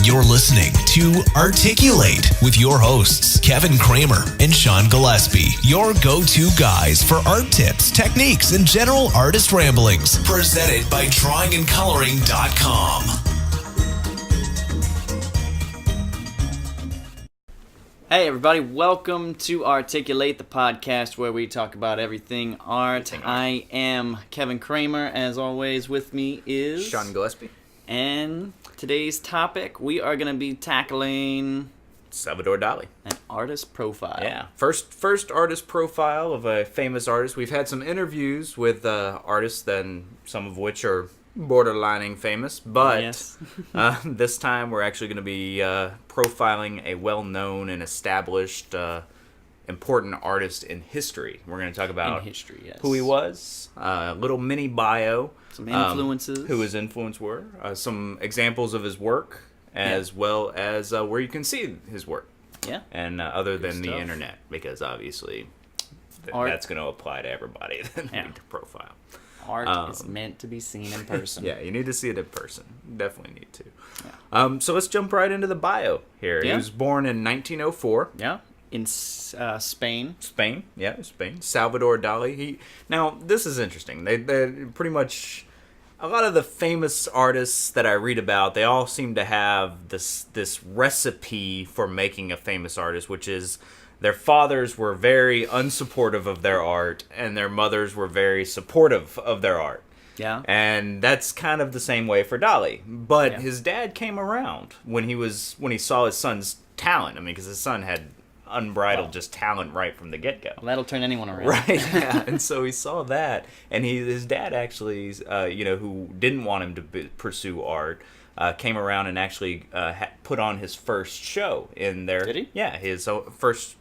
You're listening to Articulate with your hosts, Kevin Kramer and Sean Gillespie, your go-to guys for art tips, techniques, and general artist ramblings. Presented by drawingandcoloring.com. Hey everybody, welcome to Articulate, the podcast where we talk about everything art. I am Kevin Kramer. As always, with me is Sean Gillespie. And today's topic, we are going to be tackling Salvador Dali. An artist profile. Yeah. First artist profile of a famous artist. We've had some interviews with artists, then some of which are borderlining famous, but yes. This time we're actually going to be profiling a well-known and established important artist in history. We're going to talk about history, yes. who he was, a little mini bio, some influences, who his influence were, some examples of his work, as well as where you can see his work. Yeah. And other than the internet, because obviously that's going to apply to everybody that need to profile. Art is meant to be seen in person. Yeah, you need to see it in person. Definitely need to. Yeah. So let's jump right into the bio here. Yeah. He was born in 1904. Yeah. In Spain. Spain. Salvador Dali. Now, this is interesting. They pretty much, a lot of the famous artists that I read about, they all seem to have this recipe for making a famous artist, which is their fathers were very unsupportive of their art, and their mothers were very supportive of their art. Yeah. And that's kind of the same way for Dali. But his dad came around when he saw his son's talent. I mean, because his son had unbridled just talent right from the get-go. Well, that'll turn anyone around. Right, yeah. And so he saw that, and his dad actually, who didn't want him to pursue art, came around and actually put on his first show in there. Did he? Yeah, his first,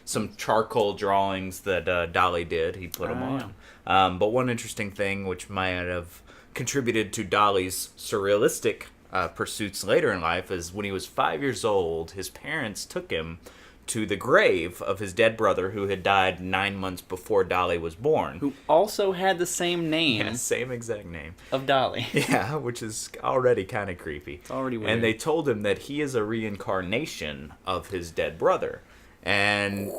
some charcoal drawings that Dali did. He put them on. Yeah. But one interesting thing, which might have contributed to Dali's surrealistic pursuits later in life, is when he was 5 years old, his parents took him to the grave of his dead brother who had died 9 months before Dali was born. Who also had the same name. Yeah, same exact name. Of Dali. Yeah, which is already kind of creepy. It's already weird. And they told him that he is a reincarnation of his dead brother. And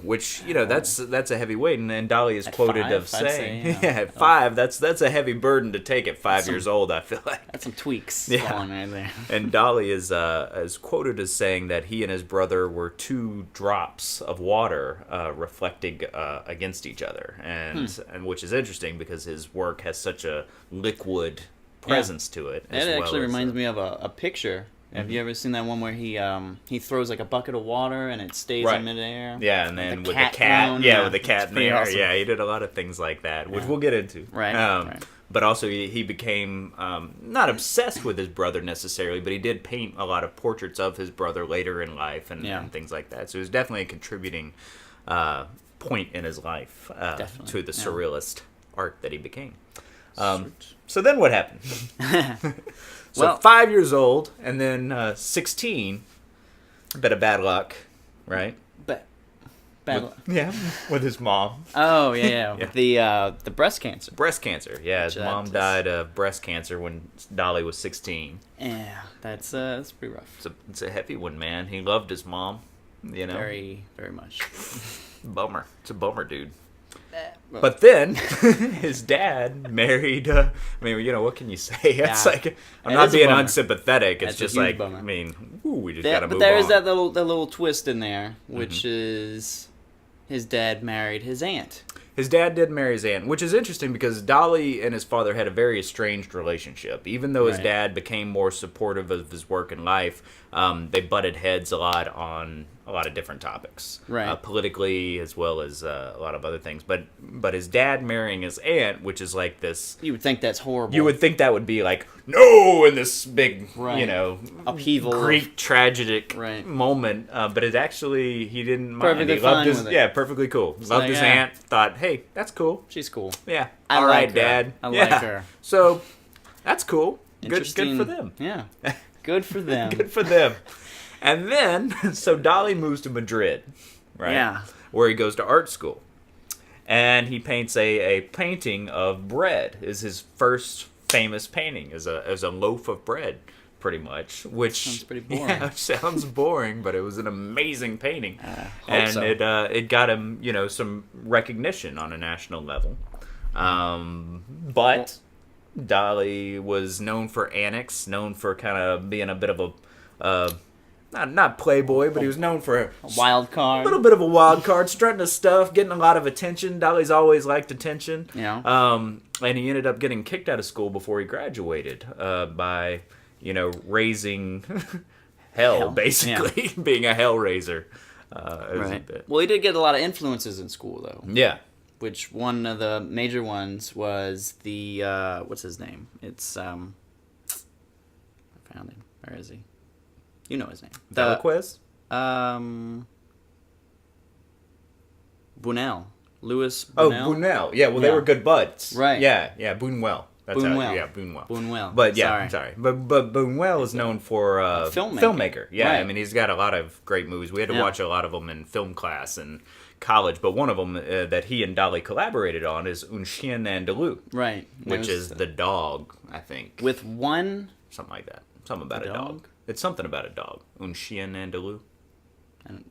which, that's a heavy weight. And Dali is quoted of saying, at 5, that's a heavy burden to take at 5 years old, I feel like. That's some tweaks going right there. And Dali is quoted as saying that he and his brother were 2 drops of water reflecting against each other. And which is interesting because his work has such a liquid presence to it. It actually reminds me of a picture. Have you ever seen that one where he throws like a bucket of water and it stays in midair? Yeah, and then with the cat, with the cat in the air. Awesome. Yeah, he did a lot of things like that, which we'll get into. Right. But also he became not obsessed with his brother necessarily, but he did paint a lot of portraits of his brother later in life and things like that. So it was definitely a contributing point in his life to the surrealist art that he became. So then what happened? So 5 years old, and then 16, a bit of bad luck, right? Bad luck. Yeah, with his mom. Oh, yeah. With the breast cancer. Breast cancer, yeah. His mom died of breast cancer when Dali was 16. Yeah, that's pretty rough. It's a heavy one, man. He loved his mom, Very, very much. Bummer. It's a bummer, dude. But then his dad married. What can you say? It's like I'm not being unsympathetic. It's just like bummer. We just gotta move on. But there is that little twist in there, which is his dad married his aunt. His dad did marry his aunt, which is interesting because Dali and his father had a very estranged relationship. Even though his dad became more supportive of his work and life, they butted heads a lot on a lot of different topics, politically as well as a lot of other things. But his dad marrying his aunt, which is like this, you would think that's horrible. You would think that would be like no, in this big upheaval, Greek tragic moment. But it actually he didn't mind. He loved his perfectly cool. Loved his aunt. Thought, hey, that's cool. She's cool. Yeah. All right, Dad. I like her. So that's cool. Good for them. Yeah. Good for them. Good for them. And then, so Dali moves to Madrid, right? Yeah. Where he goes to art school. And he paints a painting of bread. Is his first famous painting, is a loaf of bread pretty much, which sounds pretty boring. Yeah, sounds boring, but it was an amazing painting, and so. it got him, some recognition on a national level. But Dali was known for annex, known for kind of being a bit of a not playboy, but he was known for a wild card. A little bit of a wild card, strutting his stuff, getting a lot of attention. Dali's always liked attention. Yeah. And he ended up getting kicked out of school before he graduated by, raising hell, basically, being a hell raiser. Right. Well, he did get a lot of influences in school, though. Yeah. Which one of the major ones was the what's his name? It's I found him. Where is he? You know his name. Velazquez? Buñuel. Louis Buñuel. Oh, Buñuel. Yeah, well, they were good buds. Right. Yeah, Buñuel. Buñuel. Buñuel. Buñuel. But yeah, I'm sorry. But Buñuel is known for filmmaker. Yeah, right. I mean, he's got a lot of great movies. We had to watch a lot of them in film class and college, but one of them that he and Dali collaborated on is Un Chien Andalou. Right. Which is the dog, I think. With one... Something like that. Something about a dog. It's something about a dog. Un Chien Andalou.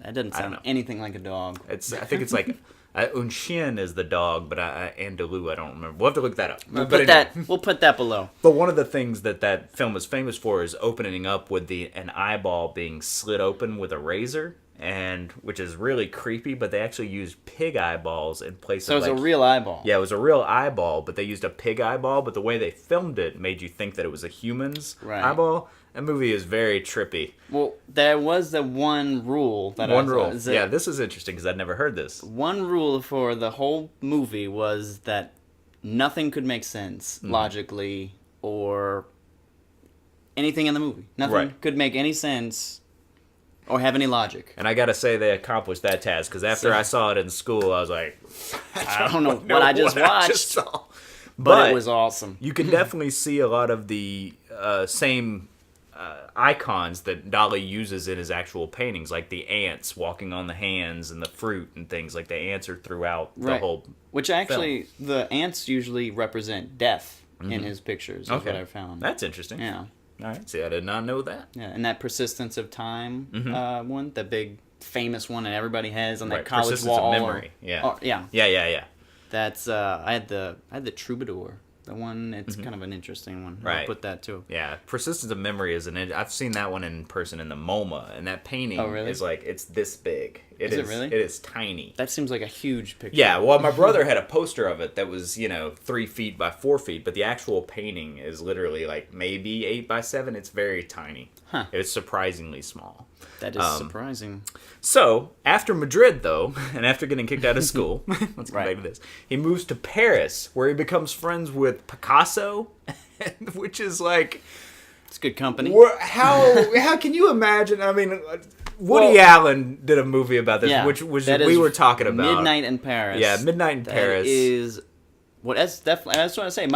That doesn't sound anything like a dog. I think it's like... Un Chien is the dog, but Andalou, I don't remember. We'll have to look that up. We'll put that below. But one of the things that film is famous for is opening up with an eyeball being slit open with a razor, and which is really creepy. But they actually used pig eyeballs in place of. So it was a real eyeball. Yeah, it was a real eyeball, but they used a pig eyeball. But the way they filmed it made you think that it was a human's eyeball. That movie is very trippy. Well, there was the one rule that Yeah, this is interesting because I'd never heard this. One rule for the whole movie was that nothing could make sense logically or anything in the movie. Nothing could make any sense or have any logic. And I gotta say they accomplished that task because after I saw it in school, I was like, I don't know what I just watched. But it was awesome. You can definitely see a lot of the same icons that Dali uses in his actual paintings, like the ants walking on the hands and the fruit and things. Like the ants are throughout the whole Which actually, the ants usually represent death in his pictures, is what I found. That's interesting. Yeah. All right. See, I did not know that. Yeah, and that persistence of time one, the big famous one that everybody has on that college persistence wall. Of memory. Yeah. That's I had the troubadour. The one, it's kind of an interesting one. Right. I'll put that too. Yeah, persistence of memory is I've seen that one in person in the MoMA, and that painting is like, it's this big. Is it really? It is tiny. That seems like a huge picture. Yeah, well, my brother had a poster of it that was, 3 feet by 4 feet, but the actual painting is literally like maybe 8 by 7. It's very tiny. Huh. It's surprisingly small. That is surprising. So, after Madrid, though, and after getting kicked out of school, let's get back to this, he moves to Paris, where he becomes friends with Picasso, which is like... It's good company. How can you imagine? I mean, Woody Allen did a movie about this, which we were talking about. Midnight in Paris. Yeah, Midnight in Paris. Is... Well, that's definitely. That's what I say.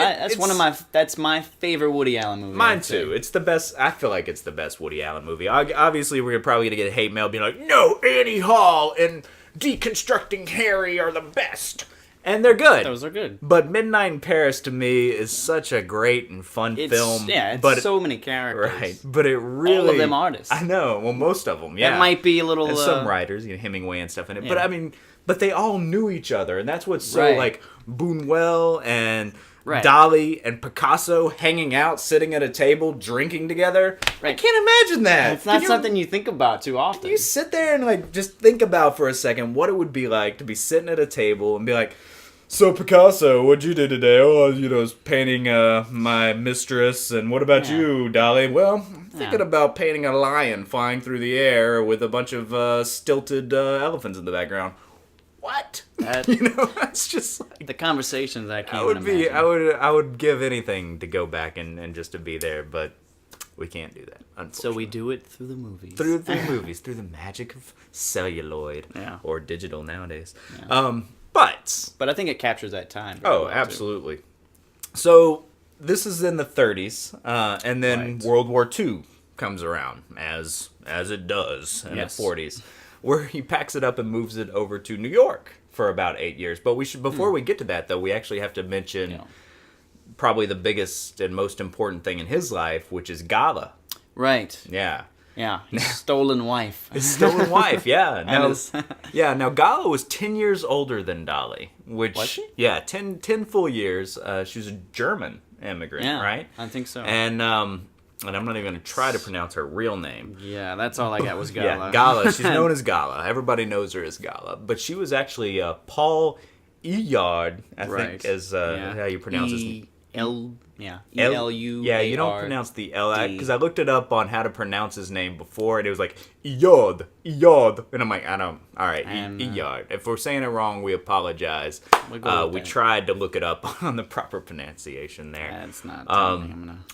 That's my favorite Woody Allen movie. Mine too. It's the best. I feel like it's the best Woody Allen movie. Obviously, we're probably gonna get hate mail being like, "No, Annie Hall and Deconstructing Harry are the best," and they're good. Those are good. But Midnight in Paris to me is such a great and fun film. Yeah, it's so many characters. Right, but it really all of them artists. I know. Well, most of them. Yeah, that might be a little. And some writers, Hemingway and stuff in it. Yeah. But I mean. But they all knew each other, and that's what's so, like, Buñuel and Dali and Picasso hanging out, sitting at a table, drinking together. Right. I can't imagine that. It's not something you think about too often. You sit there and, like, just think about for a second what it would be like to be sitting at a table and be like, "So, Picasso, what'd you do today?" "Oh, I was painting my mistress, and what about you, Dali?" "Well, I'm thinking about painting a lion flying through the air with a bunch of stilted elephants in the background." What? That's just like the conversations I can't imagine. I would give anything to go back and just to be there, but we can't do that, unfortunately. So we do it through the movies. Through the magic of celluloid or digital nowadays. Yeah. But I think it captures that time. Oh, absolutely. Too. So this is in the 30s, and then World War II comes around, as it does in the 40s. Where he packs it up and moves it over to New York for about 8 years. But before we get to that, though, we actually have to mention probably the biggest and most important thing in his life, which is Gala. Right. Yeah. Yeah. His stolen wife. His stolen wife, yeah. Now Gala was 10 years older than Dali. Which, was she? Yeah, 10 full years. She was a German immigrant, right? I think so. And I'm not even going to try to pronounce her real name. Yeah, that's all I got was Gala. Yeah, Gala. She's known as Gala. Everybody knows her as Gala. But she was actually Paul Iyard, I think, is how you pronounce his name. E-L-U. Yeah, you don't pronounce the L, because I looked it up on how to pronounce his name before, and it was like Iyard, and I'm like, all right, Iyard. If we're saying it wrong, we apologize. We tried to look it up on the proper pronunciation there. That's not.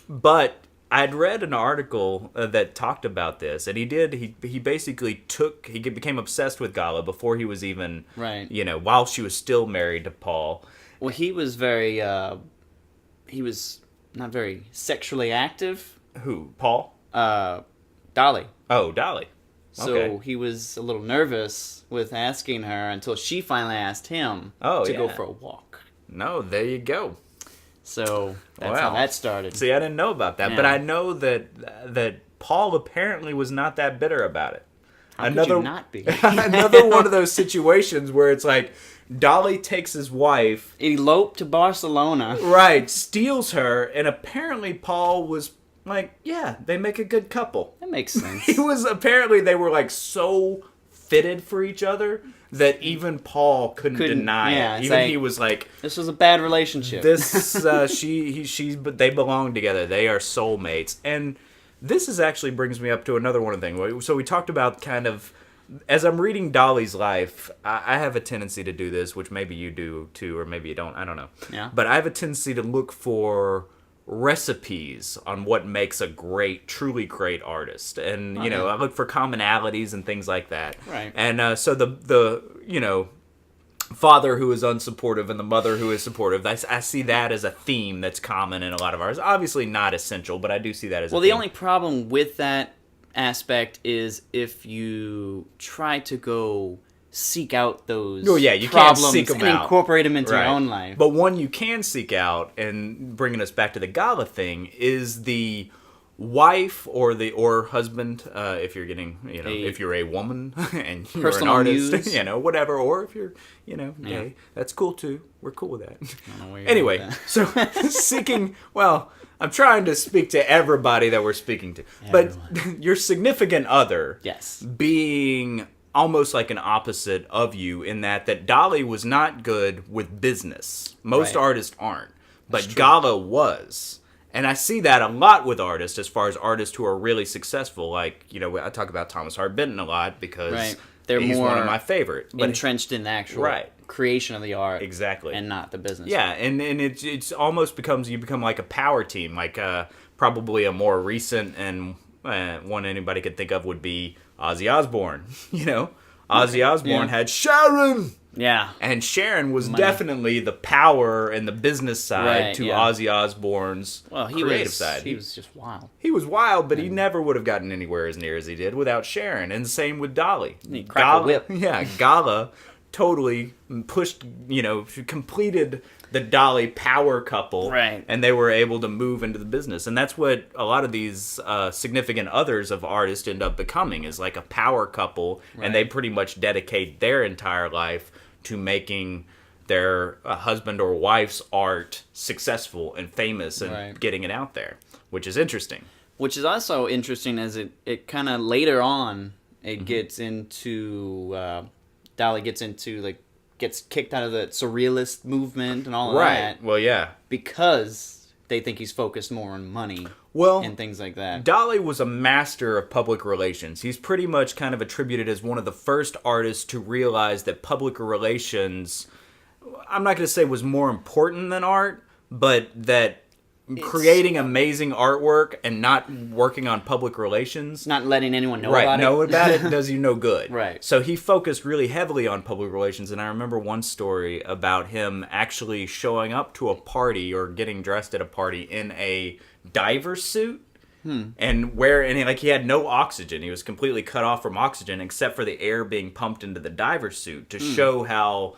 But I'd read an article that talked about this, and he basically became obsessed with Gala before he was even, while she was still married to Paul. Well, he was very, he was not very sexually active. Who? Paul? Dali. Oh, Dali. So he was a little nervous with asking her until she finally asked him to go for a walk. No, there you go. So that's how that started. See, I didn't know about that, but I know that Paul apparently was not that bitter about it. How could you not be? Another one of those situations where it's like Dali takes his wife, eloped to Barcelona, right? Steals her, and apparently Paul was like, "Yeah, they make a good couple." That makes sense. They were like so fitted for each other that even Paul couldn't deny it. Even he was like, "This was a bad relationship." But they belong together. They are soulmates. And this actually brings me up to another one thing. So we talked about kind of, as I'm reading Dali's life, I have a tendency to do this, which maybe you do too, or maybe you don't. I don't know. Yeah. But I have a tendency to look for recipes on what makes a truly great artist, and I look for commonalities and things like that. Right. And so the father who is unsupportive and the mother who is supportive, I see that as a theme that's common in a lot of ours. Obviously not essential, but I do see that as a theme. The only problem with that aspect is if you try to go seek out those you problems can't seek them and out. Incorporate them into your own life. But one you can seek out, and bringing us back to the Gala thing, is the wife or husband, if you're getting, if you're a woman and you're an artist, muse. Whatever, or if you're, gay, that's cool too. We're cool with that. Anyway, so seeking, I'm trying to speak to everybody that we're speaking to, but your significant other, being almost like an opposite of you in that Dali was not good with business. Most artists aren't, but Gala was. And I see that a lot with artists, as far as artists who are really successful. Like, I talk about Thomas Hart Benton a lot because he's one of my favorite. But entrenched in the actual creation of the art. Exactly. And not the business. Yeah, and it's almost you become like a power team. Like probably a more recent and one anybody could think of would be Ozzy Osbourne. Ozzy Osbourne had Sharon. Yeah. And Sharon was definitely the power and the business side to Ozzy Osbourne's creative side. He was just wild. He was wild, but he never would have gotten anywhere as near as he did without Sharon. And the same with Dali. He cracked a whip. Yeah, Gala totally pushed, completed the Dali power couple. Right. And they were able to move into the business. And that's what a lot of these significant others of artists end up becoming, is like a power couple. Right. And they pretty much dedicate their entire life to making their husband or wife's art successful and famous and getting it out there, which is interesting. Which is also interesting as it kind of later on, it gets into, Dali gets kicked out of the surrealist movement and all of that. Right, well, yeah. Because they think he's focused more on money and things like that. Dali was a master of public relations. He's pretty much kind of attributed as one of the first artists to realize that public relations, I'm not going to say was more important than art, but that creating amazing artwork and not working on public relations, not letting anyone know about it does you no good. Right. So he focused really heavily on public relations, and I remember one story about him actually showing up to a party or getting dressed at a party in a diver suit And he had no oxygen. He was completely cut off from oxygen except for the air being pumped into the diver suit to show how,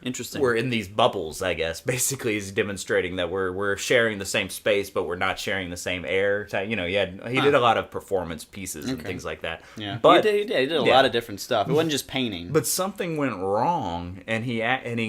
Interesting. we're in these bubbles, I guess. Basically, he's demonstrating that we're sharing the same space, but we're not sharing the same air. He did a lot of performance pieces and things like that. Yeah, but he did a lot of different stuff. It wasn't just painting. But something went wrong, and he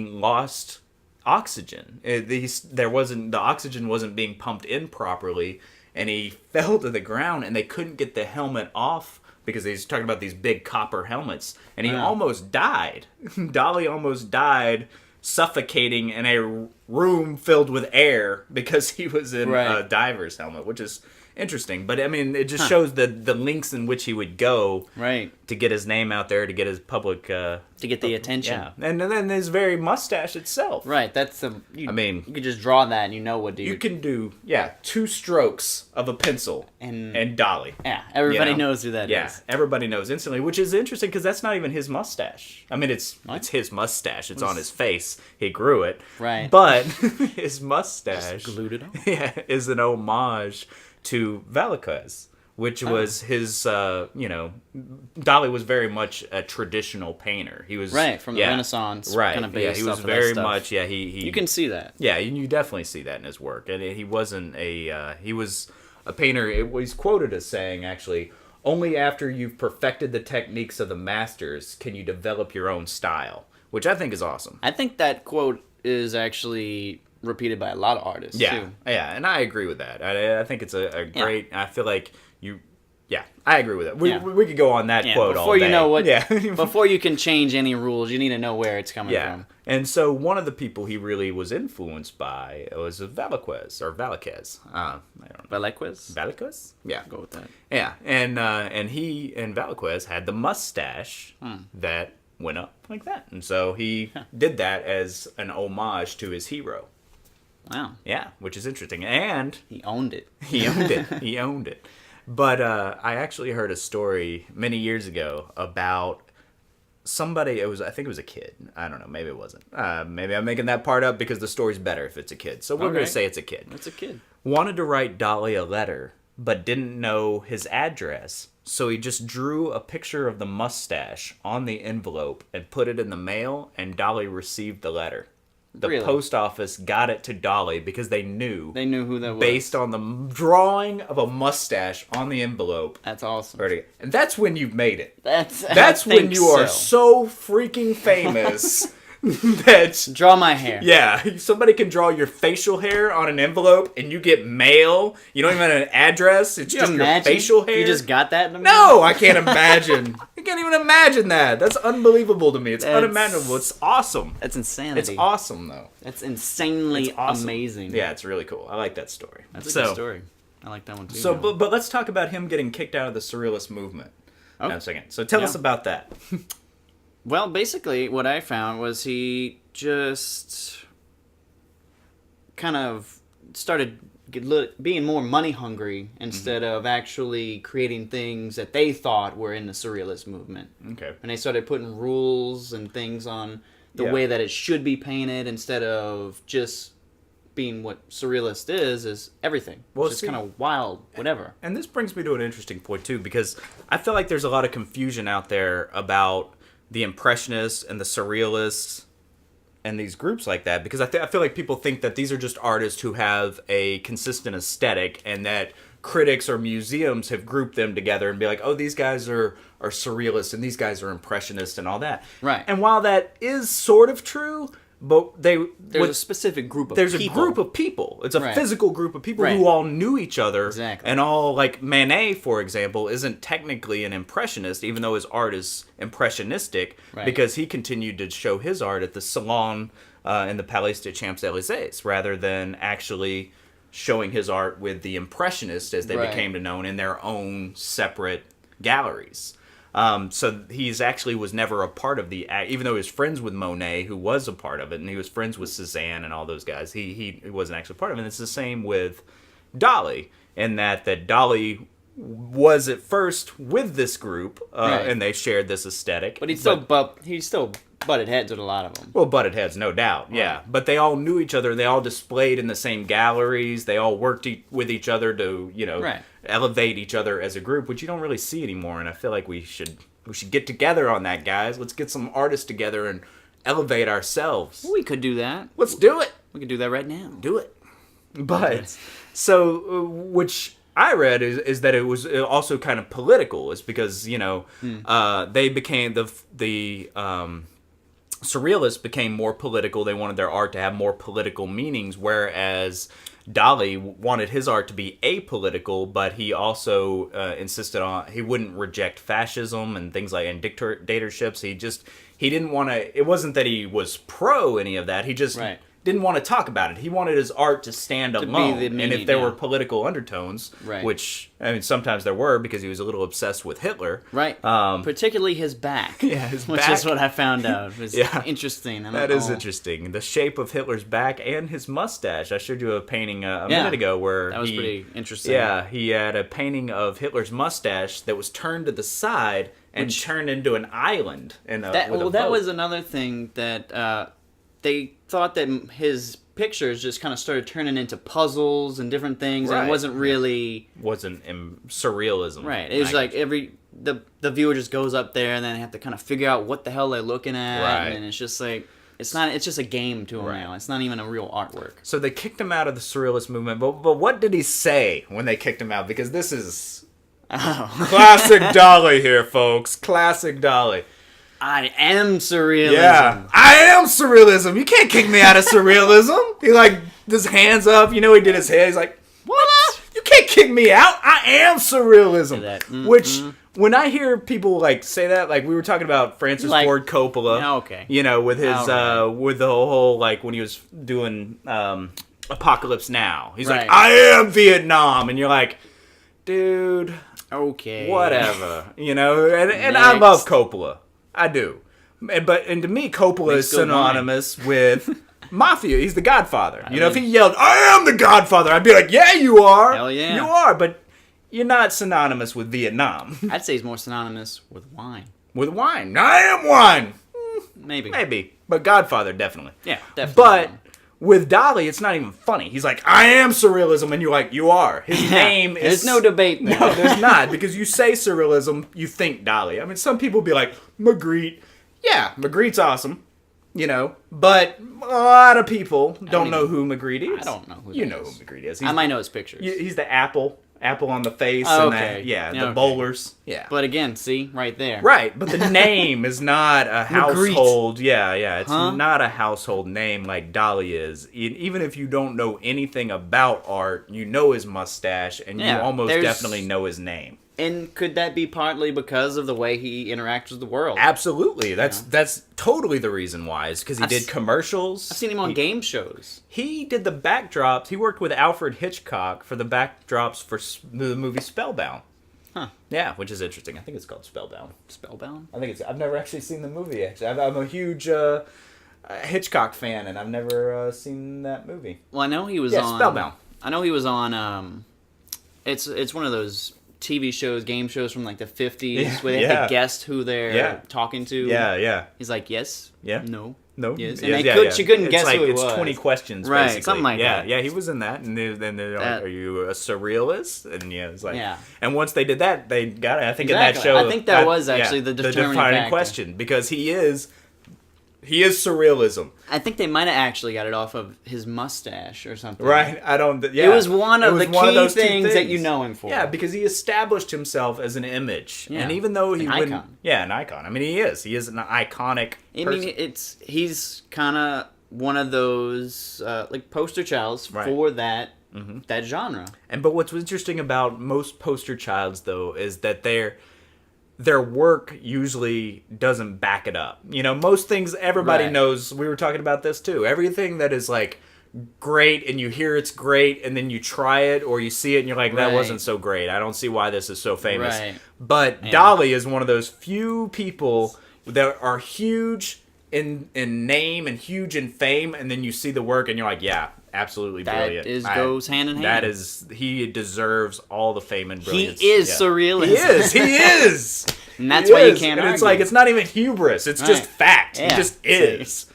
lost oxygen. The oxygen wasn't being pumped in properly, and he fell to the ground, and they couldn't get the helmet off. Because he's talking about these big copper helmets. And he almost died. Dali almost died suffocating in a room filled with air because he was in a diver's helmet, which is interesting. But, I mean, it just shows the lengths in which he would go to get his name out there, to get his public... to get the attention. Yeah. And then his very mustache itself. Right, that's you could just draw that and you know what to do. You can do, 2 strokes of a pencil and Dali. Yeah, everybody knows who that is. Yeah, everybody knows instantly, which is interesting because that's not even his mustache. I mean, it's his mustache. It's on his face. He grew it. Right. But his mustache just glued it on. Is an homage to Velázquez, which was his, Dali was very much a traditional painter. He was from the Renaissance, kind of based he was off very of that much. stuff. Yeah, he. You can see that. Yeah, you definitely see that in his work, and he wasn't he was a painter. He's quoted as saying, actually, only after you've perfected the techniques of the masters can you develop your own style, which I think is awesome. I think that quote is actually repeated by a lot of artists too. Yeah, and I agree with that. I think it's a great. I feel like I agree with that. We could go on that quote all day. You know what? Before you can change any rules, you need to know where it's coming from. And so one of the people he really was influenced by was Velázquez. I don't know. Velázquez? Yeah, go with that. Yeah, and he and Velázquez had the mustache that went up like that, and so he did that as an homage to his hero. Wow. Yeah, which is interesting. And he owned it. He owned it. But I actually heard a story many years ago about somebody. I think it was a kid. I don't know. Maybe it wasn't. Maybe I'm making that part up because the story's better if it's a kid. So we're going to say it's a kid. It's a kid. Wanted to write Dali a letter, but didn't know his address. So he just drew a picture of the mustache on the envelope and put it in the mail, and Dali received the letter. The post office got it to Dali because they knew who that was based on the drawing of a mustache on the envelope. That's awesome. And that's when you've made it. That's when you are so freaking famous that draw my hair. Yeah, somebody can draw your facial hair on an envelope and you get mail. You don't even have an address. It's just your facial hair. You just got that in the mail? No, I can't imagine. I can't even imagine that. That's unbelievable to me. It's unimaginable. It's awesome. That's insanity. It's awesome, though. That's insanely amazing. Yeah, it's really cool. I like that story. That's a good story. I like that one, too. So, but let's talk about him getting kicked out of the Surrealist movement. Oh. In a second. So tell us about that. Well, basically, what I found was he just kind of started being more money hungry instead of actually creating things that they thought were in the Surrealist movement. Okay. And they started putting rules and things on the way that it should be painted instead of just being what Surrealist is everything. Well, it's kind of wild, whatever. And this brings me to an interesting point, too, because I feel like there's a lot of confusion out there about the Impressionists and the Surrealists and these groups like that, because I feel like people think that these are just artists who have a consistent aesthetic and that critics or museums have grouped them together and be like, oh, these guys are Surrealists and these guys are Impressionists and all that. Right. And while that is sort of true, but there's a specific group of people. There's a group of people. It's a physical group of people who all knew each other. Exactly. And all, like Manet, for example, isn't technically an impressionist, even though his art is impressionistic, because he continued to show his art at the Salon in the Palais des Champs-Élysées, rather than actually showing his art with the Impressionists as they became to known in their own separate galleries. So he's actually was never a part of the act, even though he was friends with Monet, who was a part of it, and he was friends with Cézanne and all those guys. He wasn't actually part of it. And it's the same with Dali, in that Dali was at first with this group, and they shared this aesthetic. But he still butted heads with a lot of them. Well, butted heads, no doubt, yeah. But they all knew each other. They all displayed in the same galleries. They all worked with each other to, elevate each other as a group, which you don't really see anymore. And I feel like we should get together on that, guys. Let's get some artists together and elevate ourselves. We could do that. Let's do it. We could do that right now. Do it. But, so, which I read is that it was also kind of political. It's because, they became, the Surrealists became more political. They wanted their art to have more political meanings, whereas Dali wanted his art to be apolitical, but he also insisted on, he wouldn't reject fascism and things like, and dictatorships. He didn't want to, it wasn't that he was pro any of that. He just didn't want to talk about it. He wanted his art to stand alone. And if there were political undertones, which, I mean, sometimes there were because he was a little obsessed with Hitler. Right. Particularly his back. Yeah, his back. Which is what I found out. It was interesting. That is interesting. The shape of Hitler's back and his mustache. I showed you a painting a minute ago where that was pretty interesting. Yeah, he had a painting of Hitler's mustache that was turned to the side and turned into an island. That was another thing that they thought that his pictures just kind of started turning into puzzles and different things, and it wasn't really surrealism. Right. It was like the viewer just goes up there and then they have to kind of figure out what the hell they're looking at, and it's just like it's just a game to him now. It's not even a real artwork. So they kicked him out of the surrealist movement, but what did he say when they kicked him out? Because this is classic Dali here, folks. Classic Dali. I am surrealism. Yeah, I am surrealism. You can't kick me out of surrealism. He his hands up. He did his head. He's like, what? You can't kick me out. I am surrealism. Which, when I hear people say that, we were talking about Francis Ford Coppola. Okay. With his with the whole when he was doing Apocalypse Now. He's like, I am Vietnam, and you're like, dude. Okay. Whatever. And I love Coppola. I do. And to me, Coppola is synonymous with Mafia. He's the Godfather. If he yelled, I am the Godfather, I'd be like, yeah, you are. Hell yeah. You are, but you're not synonymous with Vietnam. I'd say he's more synonymous with wine. With wine. I am wine. Maybe. But Godfather, definitely. Yeah, definitely. But with Dali, it's not even funny. He's like, I am surrealism, and you're like, you are. His name is... There's no debate there. No, there's not, because you say surrealism, you think Dali. I mean, some people be like, Magritte. Yeah, Magritte's awesome, but a lot of people don't know who Magritte is. I don't know who You know who Magritte is. I might know his pictures. He's the apple on the face, the bowlers. Yeah. But again, see, right there. Right, but the name is not a household. It's not a household name like Dali is. Even if you don't know anything about art, you know his mustache, and you almost definitely know his name. And could that be partly because of the way he interacts with the world? Absolutely. That's totally the reason why. Is because he did commercials. I've seen him on game shows. He did the backdrops. He worked with Alfred Hitchcock for the backdrops for the movie Spellbound. Huh. Yeah, which is interesting. I think it's called Spellbound. Spellbound? I think it's... I've never actually seen the movie, actually. I'm a huge Hitchcock fan, and I've never seen that movie. Well, I know he was on... Spellbound. I know he was on... It's one of those... TV shows, game shows from the 50s where they have to guess who they're talking to. Yeah. He's like, yes, no, yes. And she couldn't guess who it was. It's 20 questions, right, basically. Something like that. Yeah, he was in that. And then they're like, are you a surrealist? And it's like, and once they did that, they got it. I think in that show. I think that was actually the determining question, because he is surrealism. I think they might have actually got it off of his mustache or something. Right. It was one of the key things that you know him for. Yeah, because he established himself as an image. Yeah. And even though he wouldn't... icon. Yeah, an icon. I mean, he is. He is an iconic person. I mean, he's kind of one of those poster childs for that genre. But what's interesting about most poster childs, though, is that their work usually doesn't back it up. Most things everybody knows. We were talking about this too. Everything that is great and you hear it's great and then you try it or you see it and you're like, that wasn't so great. I don't see why this is so famous. Right. But Dali is one of those few people that are huge in name and huge in fame, and then you see the work and you're like, yeah, absolutely brilliant. That goes hand in hand. He deserves all the fame and brilliance. He is surrealism. He is. And that's why you can't and argue. it's like, it's not even hubris. It's just fact. Yeah. He just is.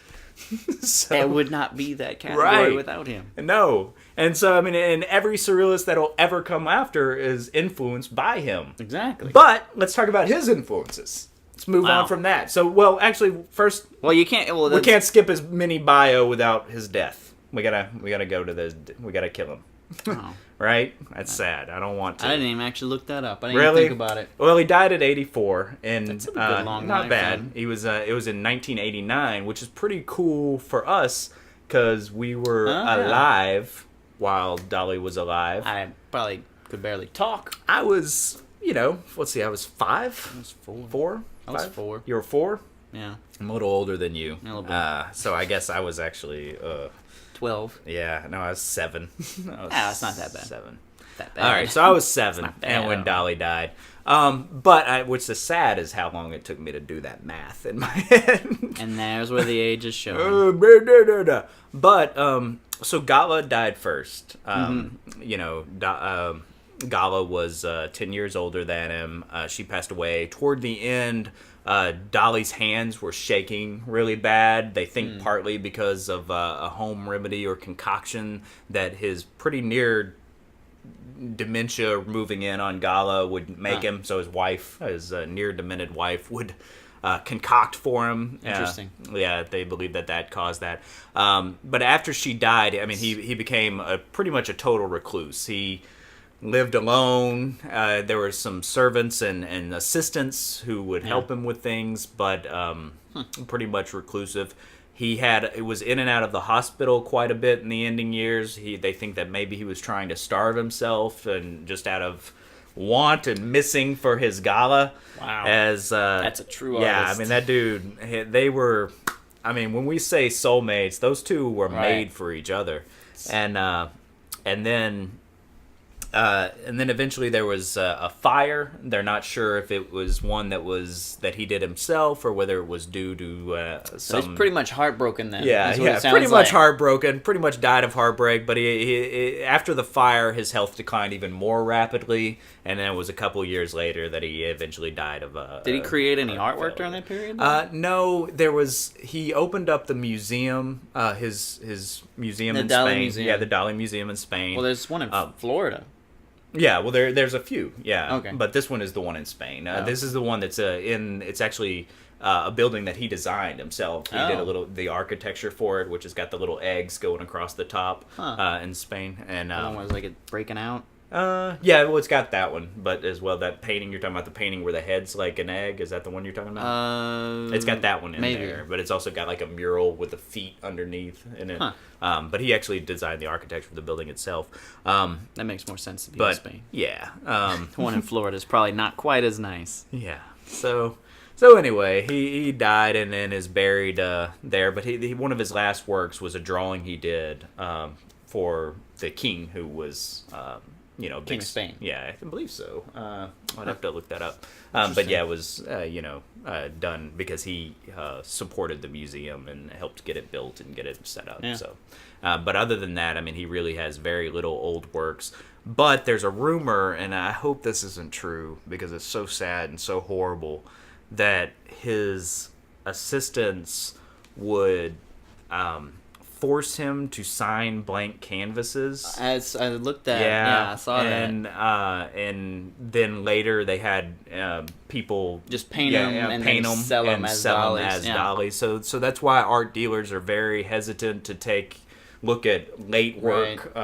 So, it would not be that category without him. No. And so, I mean, and every surrealist that'll ever come after is influenced by him. Exactly. But let's talk about his influences. Let's move on from that. So, well, actually, first, you can't. Well, we can't skip his mini bio without his death. We gotta go to this. We gotta kill him. Oh. Right? That's sad. I don't want to. I didn't even actually look that up. I didn't Really? even think about it. Well, he died at 84, and That's a good long not life, bad. then. He was. It was in 1989, which is pretty cool for us because we were alive while Dali was alive. I probably could barely talk. I was, let's see, I was 5. I was 4. 4? I was 5? 4. You were 4? Yeah. I'm a little older than you. A little bit. So I guess I was actually. 12. Yeah, no, I was 7. It's not that bad. 7. That bad. All right, so I was 7, not bad and when at all. Dali died. But what's the sad is how long it took me to do that math in my head. And there's where the age is showing. But so Gala died first. Gala was 10 years older than him. She passed away toward the end. Dali's hands were shaking really bad. They think partly because of a home remedy or concoction that his pretty near dementia moving in on Gala would make him. So his near demented wife, would concoct for him. Interesting. Yeah, they believe that caused that. But after she died, I mean, he became pretty much a total recluse. He lived alone. There were some servants and assistants who would help him with things, but pretty much reclusive. It was in and out of the hospital quite a bit in the ending years. They think that maybe he was trying to starve himself and just out of want and missing for his Gala. Wow. That's a true artist. Yeah, I mean, that dude, they were, I mean, when we say soulmates, those two were made for each other. And then eventually there was a fire. They're not sure if it was one that he did himself or whether it was due to some. He's pretty much heartbroken then. Yeah, pretty much heartbroken. Pretty much died of heartbreak. But he after the fire, his health declined even more rapidly, and then it was a couple years later that he eventually died of. Did he create any artwork during that period? No, he opened up the museum, his museum in Dali Spain. Museum. Yeah, the Dali Museum in Spain. Well, there's one in Florida. Yeah, well, there's a few, yeah. Okay. But this one is the one in Spain. This is the one that's it's actually a building that he designed himself. He did the architecture for it, which has got the little eggs going across the top in Spain. And That one was like it breaking out. yeah, well, it's got that one, but as well that painting you're talking about, the painting where the head's like an egg. Is that the one you're talking about? It's got that one in there, but it's also got like a mural with the feet underneath in it. But he actually designed the architecture of the building itself. That makes more sense to be in Spain. Yeah, The one in Florida is probably not quite as nice. yeah. So anyway, he died and then is buried there. But he one of his last works was a drawing he did for the king who was. King of Spain. Yeah, I believe so. I'd have to look that up. But yeah, it was done because he supported the museum and helped get it built and get it set up. Yeah. So, but other than that, I mean, he really has very little old works. But there's a rumor, and I hope this isn't true because it's so sad and so horrible, that his assistants would force him to sign blank canvases. As I looked at, I saw that. And then later they had people Just paint them and then sell them as Dalis. Dalis. So that's why art dealers are very hesitant to look at late work.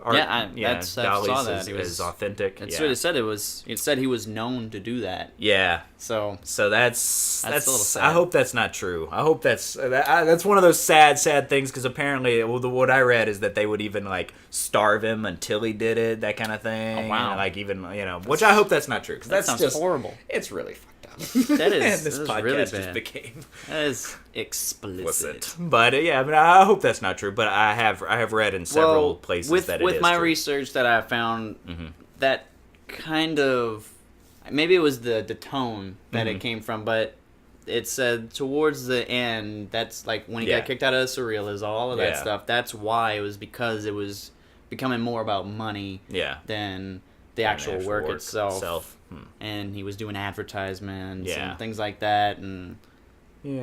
Art, I saw that. Is authentic. That's what it said. It said he was known to do that. Yeah. So that's a little sad. I hope that's not true. I hope that's one of those sad things because apparently what I read is that they would even like starve him until he did it, that kind of thing. Oh, wow. Like even which I hope that's not true because that that's sounds just horrible. It's really fucked up. That is. And this that is podcast really just bad. became That is explicit. But yeah, I mean, I hope that's not true. But I have read in several places that it is with my true. research that I found, that kind of maybe it was the tone that it came from, but it said towards the end that's like when he got kicked out of surrealism, all of that stuff. That's why it was because it was becoming more about money than the actual work itself. And he was doing advertisements and things like that, and he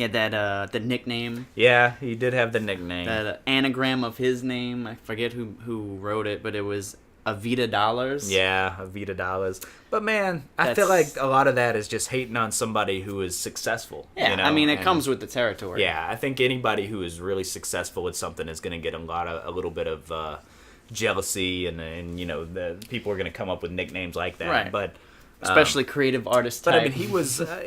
had that the nickname. Yeah, he did have the nickname. That anagram of his name. I forget who wrote it, but it was Avita Dollars. Yeah, Avita Dollars. But man, I feel like a lot of that is just hating on somebody who is successful. Yeah, you know? I mean, it comes with the territory. Yeah, I think anybody who is really successful at something is going to get a little bit of jealousy, and you know, the people are going to come up with nicknames like that. Right. But especially creative artists type. But I mean,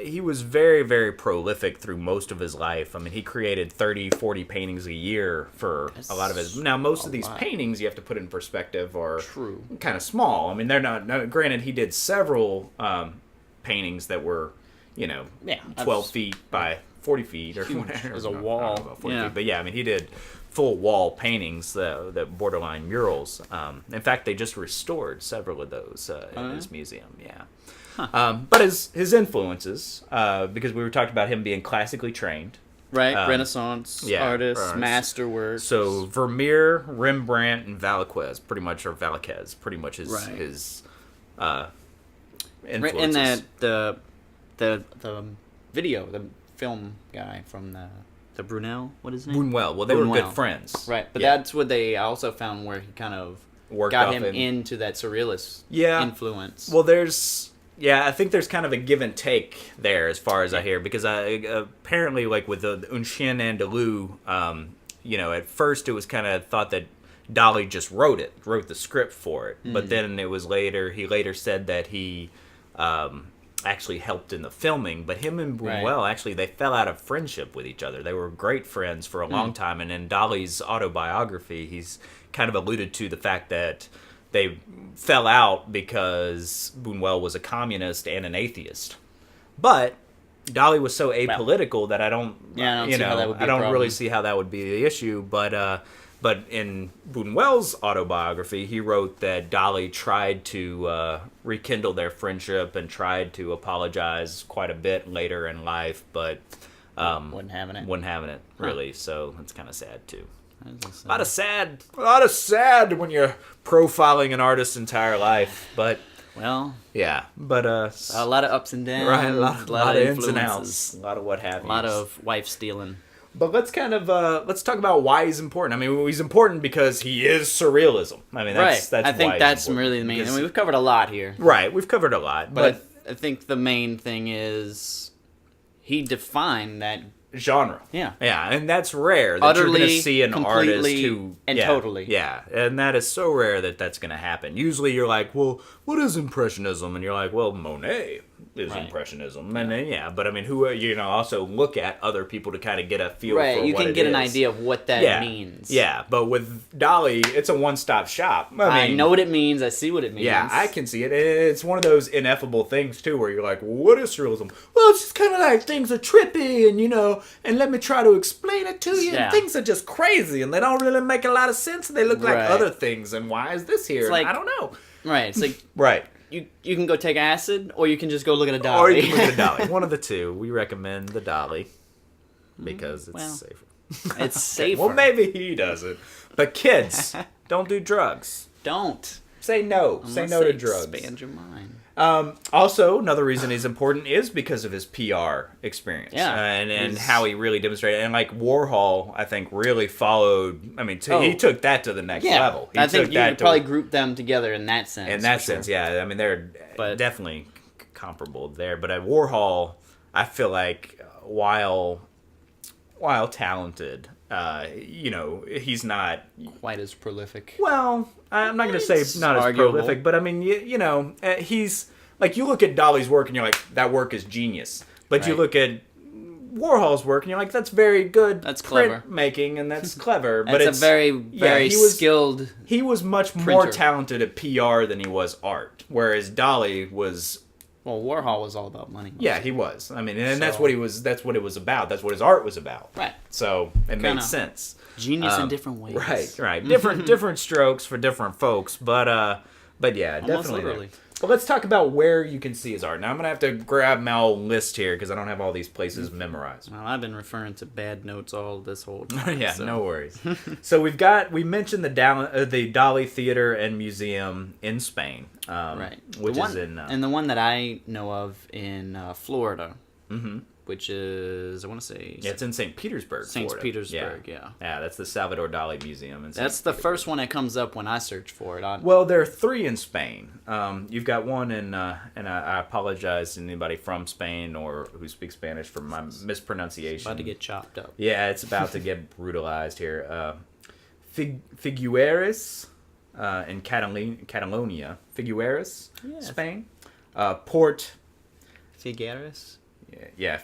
he was very, very prolific through most of his life. I mean, he created 30, 40 paintings a year for a lot of his. Now, most of these paintings, you have to put in perspective, are kind of small. I mean, they're not. Granted, he did several paintings that were, 12 feet by 40 feet or whatever. As a wall. About 40 feet. But yeah, I mean, he did full wall paintings that borderline murals. In fact, they just restored several of those in his museum. Yeah. Huh. But his influences, because we were talking about him being classically trained. Right, Renaissance artists, masterworks. So Vermeer, Rembrandt, and Velázquez pretty much his influences. And that the video, the film guy from the Brunel, what is his name? Buñuel. Well, they were good friends. Right, but that's what they also found where he kind of got him into that surrealist influence. Well, I think there's kind of a give and take there as far as I hear, because apparently, like with the Un Chien Andalou, at first it was kind of thought that Dali just wrote the script for it, but then it was he later said that he actually helped in the filming. But him and Buñuel, actually, they fell out of friendship with each other. They were great friends for a long time, and in Dali's autobiography, he's kind of alluded to the fact that they fell out because Buñuel was a communist and an atheist. But Dali was so apolitical that I don't really see how that would be the issue. But in Buñuel's autobiography, he wrote that Dali tried to rekindle their friendship and tried to apologize quite a bit later in life, but wasn't having it really. So it's kind of sad too. A lot of sad when you're profiling an artist's entire life, but but a lot of ups and downs, right? A lot of ins and outs, a lot of what have you, a lot of wife stealing. But let's talk about why he's important. I mean, he's important because he is surrealism. I mean, that's I think that's really the main. I mean, we've covered a lot here. Right, we've covered a lot, but I think the main thing is he defined that genre. Yeah, and that's rare that utterly, you're going to see an artist who totally. Yeah, and that is so rare that that's going to happen. Usually, you're like, well, what is impressionism? And you're like, well, Monet is impressionism, and then but I mean, who also look at other people to kind of get a feel for what it is. You can get an idea of what that means. Yeah, but with Dali, it's a one-stop shop. I know what it means. I see what it means. Yeah, I can see it. It's one of those ineffable things too, where you're like, what is surrealism? Well, it's just kind of like things are trippy, and let me try to explain it to you. And things are just crazy, and they don't really make a lot of sense. And they look like other things. And why is this here? Like, I don't know. Right. It's like right. You can go take acid, or you can just go look at a Dali. Or you can look at a Dali. One of the two. We recommend the Dali because it's safer. It's safer. Well, maybe he doesn't. But kids, don't do drugs. Don't. Say no. Say no to drugs. Expand your mind. Also, another reason he's important is because of his PR experience. Yeah. And how he really demonstrated. And like Warhol, I think, really followed. I mean, he took that to the next level. I think you could probably group them together in that sense. In that sense, yeah. I mean, they're definitely comparable there. But at Warhol, I feel like while talented, he's not quite as prolific. Well, I'm not going to say not as prolific, but I mean, he's like, you look at Dali's work and you're like, that work is genius. But you look at Warhol's work and you're like, that's very good. That's clever making, and that's clever. But it's a very skilled. He was much more talented at PR than he was art, whereas Dali was. Well, Warhol was all about money. Yeah, he was. I mean, and that's what he was. That's what it was about. That's what his art was about. Right. So it made sense. Genius in different ways. Right. Different strokes for different folks. But But yeah, Almost definitely. literally. But let's talk about where you can see his art. Now I'm gonna have to grab my old list here because I don't have all these places memorized. Well, I've been referring to bad notes all this whole time. Yeah, so. no worries. So we mentioned the Dali Theater and Museum in Spain, Right. which is in and the one that I know of in Florida, which is I want to say it's in St. Petersburg, St. Florida. Petersburg. Yeah. That's the Salvador Dali Museum. In St. That's the Petersburg. first one that comes up when I search for it. Well, there are 3 in Spain. You've got one in, and I apologize to anybody from Spain or who speaks Spanish for my mispronunciation. About to get chopped up. Yeah, it's about to get brutalized here. Figueres in Catalonia. Figueres, Yeah. Spain. Port. Figueres. Yeah.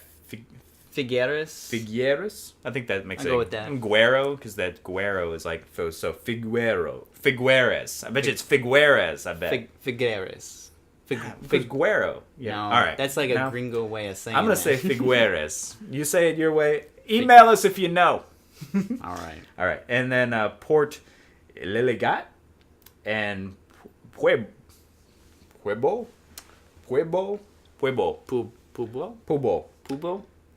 Figueres. Figueres. I think that makes I'll go with that. Guero, because that Guero is like so Figueres. I bet you it's Figueres. I bet. Figueres. Figuero. Yeah. No, All right. that's like a Now, gringo way of saying. I'm gonna that. say Figueres. You say it your way. Email us if you know. All right. All right, and then Port Liligat and Pueblo. Pueblo.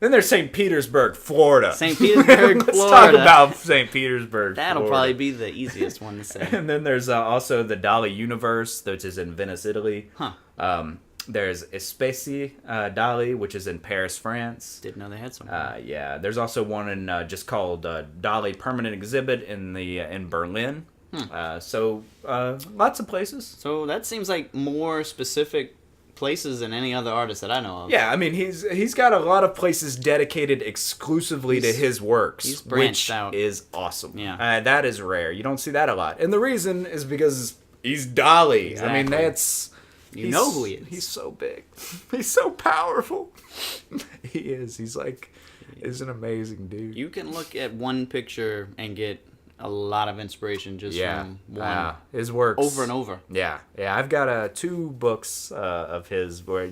Then there's St. Petersburg, Florida. St. Petersburg, Let's Florida. talk about St. Petersburg. That'll Florida. probably be the easiest one to say. And then there's also the Dali Universe, which is in Venice, Italy. Huh. There's Espèce Dali, which is in Paris, France. Didn't know they had some. Yeah, there's also one in just called Dali Permanent Exhibit in Berlin. So lots of places. So that seems like more specific places than any other artist that I know of. Yeah, I mean he's got a lot of places dedicated exclusively to his works, he's branched which out. is awesome. Yeah. That is rare. You don't see that a lot, and the reason is because he's Dali. Exactly. I mean that's. You know who he is. He's so big. He's so powerful. He is. He's an amazing dude. You can look at one picture and get a lot of inspiration just from one. His works Over and over. Yeah. I've got 2 books of his where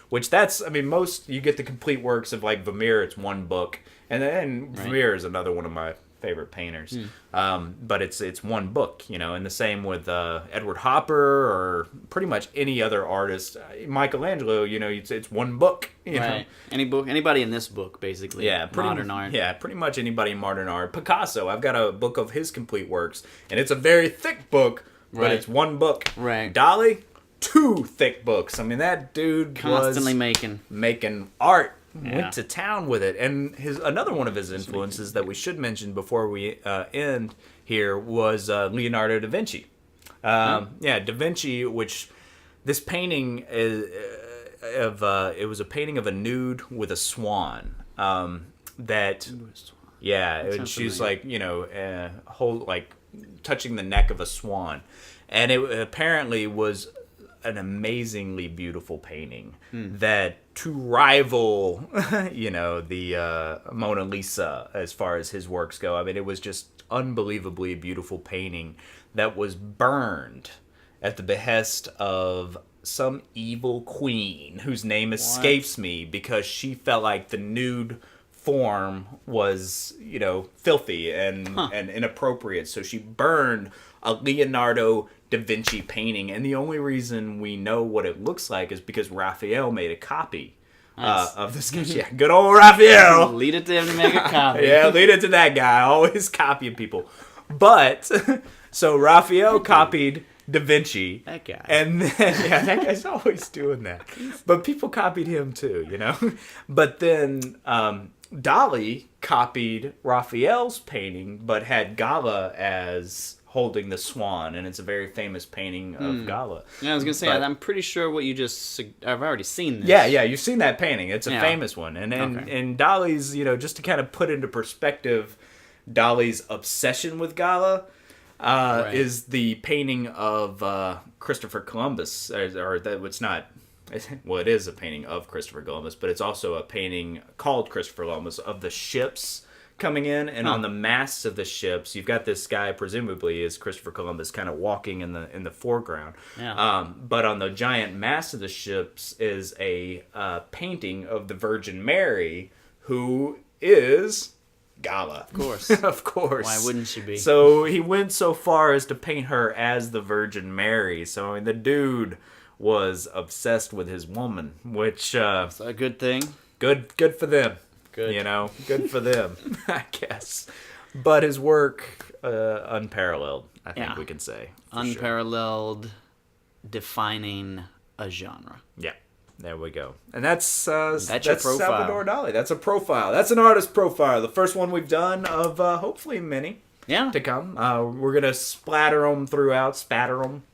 which that's most you get the complete works of like Vermeer. It's one book, and then Vermeer is another one of my favorite painters. But it's one book, and the same with Edward Hopper or pretty much any other artist. Michelangelo, it's one book. You know? Anybody in this book, basically. Yeah, modern art. Yeah, pretty much anybody in modern art. Picasso, I've got a book of his complete works, and it's a very thick book, but it's one book. Right. Dali, 2 thick books. I mean, that dude Constantly was making art. Yeah. Went to town with it, and another one of his influences that we should mention before we end here was Leonardo da Vinci. Da Vinci, which this painting is it was a painting of a nude with a swan. And she's like touching the neck of a swan, and it apparently was an amazingly beautiful painting that to rival, the Mona Lisa as far as his works go. I mean, it was just unbelievably beautiful painting that was burned at the behest of some evil queen whose name escapes me because she felt like the nude form was, filthy and inappropriate. So she burned a Leonardo da Vinci painting, and the only reason we know what it looks like is because Raphael made a copy of the sketch. Yeah, good old Raphael. Lead it to him to make a copy. Yeah, lead it to that guy. Always copying people. But so Raphael copied Da Vinci. That guy. And then, that guy's always doing that. But people copied him too, But then Dali copied Raphael's painting, but had Gala as holding the swan, and it's a very famous painting of Gala. Yeah, I was gonna say, I'm pretty sure what you just. I've already seen this. Yeah, you've seen that painting. It's a famous one, and Dali's, just to kind of put into perspective, Dali's obsession with Gala is the painting of Christopher Columbus, or that it's not. Well, it is a painting of Christopher Columbus, but it's also a painting called Christopher Columbus of the ships coming in, and on the masts of the ships, you've got this guy, presumably is Christopher Columbus, kind of walking in the foreground. Yeah. But on the giant mast of the ships is a painting of the Virgin Mary, who is gala. Of course. Of course. Why wouldn't she be? So he went so far as to paint her as the Virgin Mary. So I mean, the dude was obsessed with his woman, which It's a good thing. good for them. Good. You know, good for them, I guess. But his work, unparalleled, I think we can say. Unparalleled, defining a genre. Yeah, there we go. And that's your profile. Salvador Dali. That's a profile. That's an artist profile. The first one we've done of hopefully many to come. We're going to splatter them throughout. Spatter them.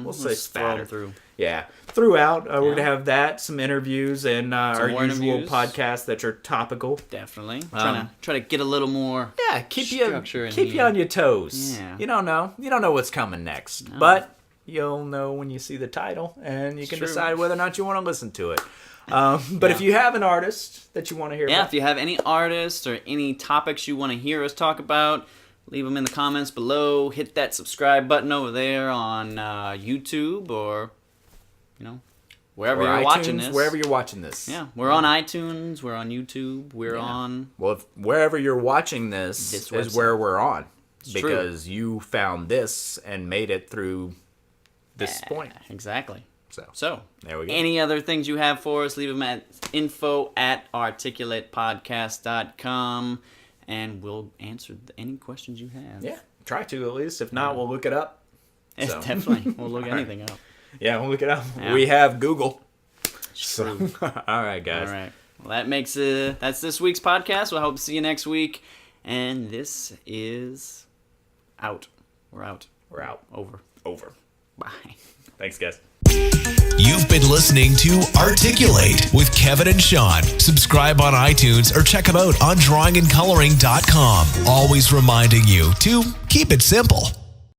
We'll say spatter. Through. Yeah, throughout. We're going to have that, some interviews, and our usual interviews. podcasts that are topical. Definitely. Try to get a little more Keep structure you on your toes. Yeah. You don't know what's coming next, but you'll know when you see the title, and you can decide whether or not you want to listen to it. But if you have an artist that you want to hear about, if you have any artists or any topics you want to hear us talk about, leave them in the comments below. Hit that subscribe button over there on YouTube or, wherever you're watching this. Wherever you're watching this. Yeah, we're on iTunes, we're on YouTube, we're on... Well, wherever you're watching this is where we're on. Because you found this and made it through this point. Exactly. So, there we go. Any other things you have for us, leave them at info@articulatepodcast.com, and we'll answer any questions you have. Yeah, try to at least. If not, we'll look it up. So. Definitely. We'll look anything up. Yeah, we'll look it up. Yeah. We have Google. So, all right, guys. All right. Well, that's this week's podcast. We'll hope to see you next week. And this is out. We're out. Over. Bye. Thanks, guys. You've been listening to Articulate with Kevin and Sean. Subscribe on iTunes or check them out on drawingandcoloring.com. Always reminding you to keep it simple.